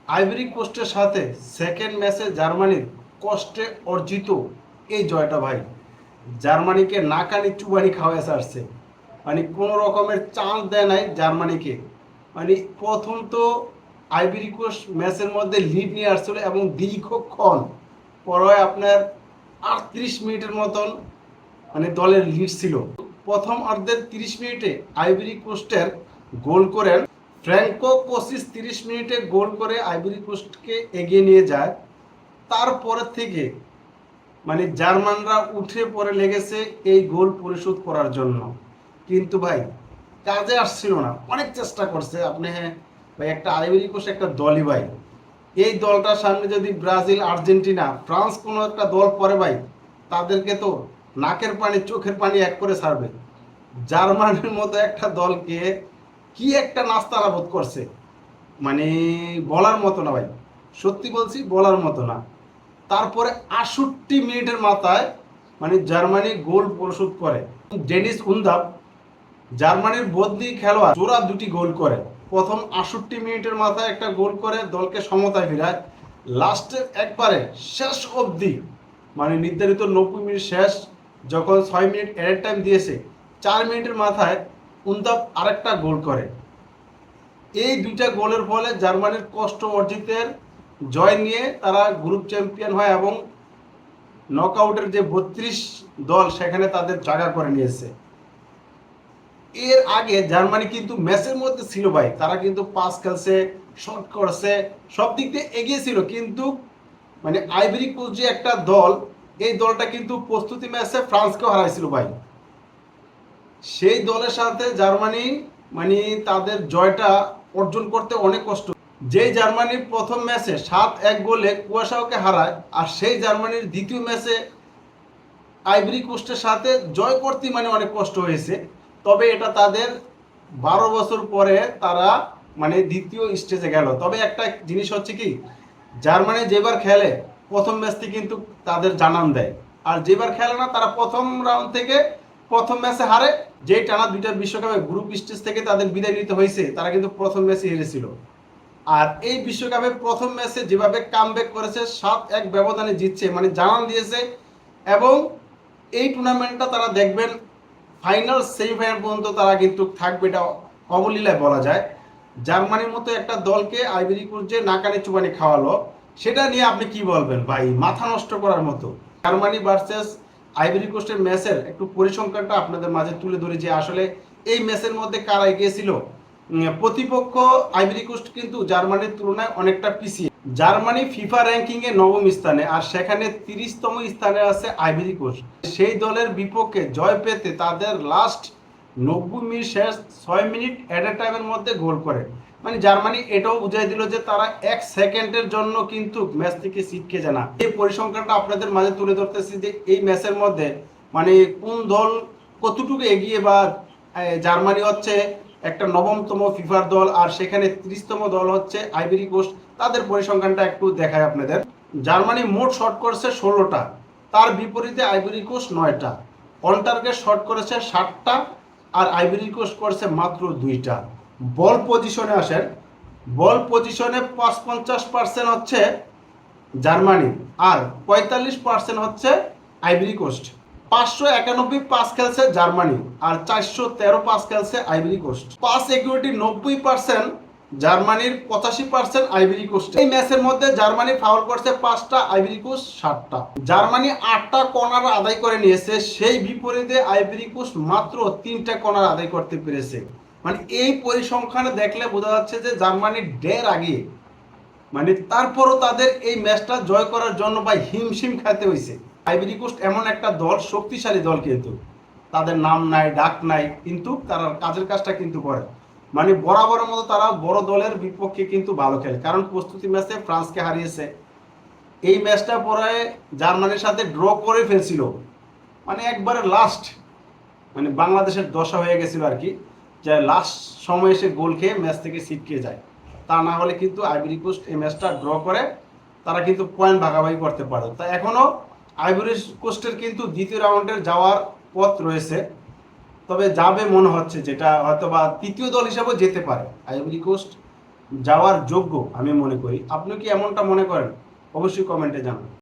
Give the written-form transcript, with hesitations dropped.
Ivory কোস্টের সাথে second ম্যাচে জার্মানির কষ্টে অর্জিত এই জয়টা ভাই জার্মানিকে নাকানি চুবানি খাওয়ায় আসছে। মানে কোনো রকমের চান্স দেয় নাই জার্মানিকে। মানে প্রথম তো আইভরি কোস্ট ম্যাচের মধ্যে লিড নিয়ে আসছিল এবং দীর্ঘক্ষণ পরে আপনার 38 মিনিটের মতন মানে দলের লিড ছিল। প্রথম অর্ধের 30 মিনিটে আইভরি কোস্টের গোল করেন ফ্র্যাঙ্কো কোসিস। 30 মিনিটে গোল করে আইভরি কোস্টকে এগিয়ে নিয়ে যায়। তারপরে থেকে মানে জার্মানরা উঠে পড়ে লেগেছে এই গোল পরিশোধ করার জন্য, কিন্তু ভাই কাজে আসছিল না। অনেক চেষ্টা করছে আপনি, হ্যাঁ ভাই, একটা আইভরি কোস্ট একটা দলই ভাই, এই দলটার সামনে যদি ব্রাজিল, আর্জেন্টিনা, ফ্রান্স কোনো একটা দল পড়ে ভাই, তাদেরকে তো নাকের পানি চোখের পানি এক করে ছাড়বে। জার্মানির মতো একটা দলকে কি একটা নাস্তানা বোধ করছে, মানে বলার মতো না ভাই, সত্যি বলছি বলার মতো না। তারপরে 68 মিনিটের মাথায় মানে জার্মানি গোল পরিশোধ করে। ডেনিস উন্দাপ জার্মানির বদলি খেলোয়াড় জোড়া দুটি গোল করে। প্রথম 68 মিনিটের মাথায় একটা গোল করে দলকে সমতায় ফিরায়। লাস্টের একবারে শেষ অবধি মানে নির্ধারিত 90 মিনিট শেষ, যখন 6 মিনিট এডেড টাইম দিয়েছে, 4 মিনিটের মাথায় উন্দাপ আরেকটা গোল করে। এই দুইটা গোলের ফলে জার্মানির কষ্ট অর্জিতের জয় নিয়ে তারা গ্রুপ চ্যাম্পিয়ন হয় এবং নকআউটের যে 32 দল সেখানে তাদের জায়গা করে নিয়েছে। এর আগে জার্মানি কিন্তু ম্যাচের মধ্যে ছিল ভাই, তারা কিন্তু পাস খেলছে, শট করছে, সব দিক দিয়ে এগিয়ে ছিল, কিন্তু মানে আইভরি কোস্ট যে একটা দল, এই দলটা কিন্তু প্রস্তুতি ম্যাচে ফ্রান্সকেও হারাইছিল ভাই। সেই দলের সাথে জার্মানি মানে তাদের জয়টা অর্জন করতে অনেক কষ্ট। যেই জার্মানির প্রথম ম্যাচে 7-1 গোলে কুয়াশাওকে হারায়, আর সেই জার্মানির দ্বিতীয় ম্যাচে আইভরি কোস্টের সাথে জয় করতে মানে অনেক কষ্ট হয়েছে। তবে এটা তাদের 12 বছর পরে তারা মানে দ্বিতীয় স্টেজে গেল। তবে একটা জিনিস হচ্ছে কি, জার্মানি যেবার খেলে প্রথম ম্যাচটি কিন্তু তাদের জানান দেয়, আর যেবার খেলে না তারা প্রথম রাউন্ড থেকে প্রথম ম্যাচে হারে। যেই টানা দুইটা বিশ্বকাপে গ্রুপ স্টেজ থেকে তাদের বিদায় নিতে হয়েছে, তারা কিন্তু প্রথম ম্যাচে হেরেছিল। আর এই বিশ্বকাপে প্রথম ম্যাচে যেভাবে কামব্যাক করেছে, 7-1 ব্যবধানে জিতছে, মানে জানান দিয়েছে। এবং এই টুর্নামেন্টটা তারা দেখবেন ফাইনাল সেমিফাইনাল পর্যন্ত তারা কিন্তু থাকবে, এটা অবলীলায় বলা যায়। জার্মানির মতো একটা দলকে আইভরি কোস্ট যে নাকানি চুবানি খাওয়ালো, সেটা নিয়ে আপনি কি বলবেন ভাই? মাথা নষ্ট করার মতো। জার্মানি ভার্সেস আইভরি কোস্টের ম্যাচের একটু পরিসংখ্যানটা আপনাদের মাঝে তুলে ধরি যে আসলে এই ম্যাচের মধ্যে কারা এগিয়েছিল। প্রতিপক্ষ আইভরি কোস্ট কিন্তু জার্মানির তুলনায় অনেকটা পিছিয়ে। জার্মানি ফিফা র্যাঙ্কিং এ 9ম স্থানে, আর সেখানে 30তম স্থানে আছে আইভরি কোস্ট। সেই দলের বিপক্ষে জয় পেতে তাদের লাস্ট 90 মিনিট শেষ 6 মিনিট এট টাইমের মধ্যে গোল করে। মানে জার্মানি এটাও বুঝাই দিল যে তারা 1 সেকেন্ডের জন্য কিন্তু ম্যাচ থেকে ছিটকে যায় না। এই পরিসংখ্যানটা আপনাদের মাঝে তুলে ধরতেছি যে এই ম্যাচের মধ্যে মানে কোন দল কতটুকু এগিয়ে, বা জার্মানি হচ্ছে একটা 9তম ফিফার দল, আর সেখানে 30তম দল হচ্ছে আইভরি কোস্ট। তাদের পরিসংখ্যানটা একটু দেখায় আপনাদের। জার্মানি মোট শট করেছে 16টা, তার বিপরীতে আইভরি কোস্ট 9টা। অন টার্গেট শট করেছে 7টা, আর আইভরি কোস্ট করেছে মাত্র 2টা। বল পজিশনে আসেন, বল পজিশনে 55% হচ্ছে জার্মানি, আর 45% হচ্ছে আইভরি কোস্ট। 591 পাস খেলছে জার্মানি, আর 413 পাস খেলছে আইভরি কোস্ট। পাস একুরেটি 90% জার্মানির, 85% আইভরি কোস্ট। এই ম্যাচের মধ্যে জার্মানি ফাউল করছে 5টা, আইভরি কোস্ট 7টা। জার্মানি 8টা কর্নার আদায় করে নিয়েছে, সেই বিপরীতে আইভরি কোস্ট মাত্র 3টা কর্নার আদায় করতে পেরেছে। মানে এই পরিসংখ্যানে দেখলে বোঝা যাচ্ছে যে জার্মানি ঢের আগে, মানে তারপরও তাদের এই ম্যাচটা জয় করার জন্য ভাই হিমশিম খাইতে হয়েছে। আইভরি কোস্ট এমন একটা দল, শক্তিশালী দল, কিন্তু তাদের নাম নাই ডাক নাই, কিন্তু তারা কাজের কাজটা কিন্তু করে। মানে বরাবরের মতো তারা বড় দলের বিপক্ষে কিন্তু ভালো খেলে, কারণ প্রস্তুতি ম্যাচে ফ্রান্সকে হারিয়েছে। এই ম্যাচটা পরে জার্মানির সাথে ড্র করে ফেলছিল, মানে একবারে লাস্ট, মানে বাংলাদেশের দশা হয়ে গেছিল আর কি, যে লাস্ট সময় এসে গোল খেয়ে ম্যাচ থেকে ছিটকে যায়। তা না হলে কিন্তু আইভরি কোস্ট এই ম্যাচটা ড্র করে তারা কিন্তু পয়েন্ট ভাগাভাগি করতে পারে। তা এখনও আইভরি কোস্টের কিন্তু দ্বিতীয় রাউন্ডের যাওয়ার পথ রয়েছে, তবে যাবে মনে হচ্ছে, যেটা হয়তো বা তৃতীয় দল হিসাবেও যেতে পারে আইভরি কোস্ট। যাওয়ার যোগ্য আমি মনে করি। আপনি কি এমনটা মনে করেন? অবশ্যই কমেন্টে জানান।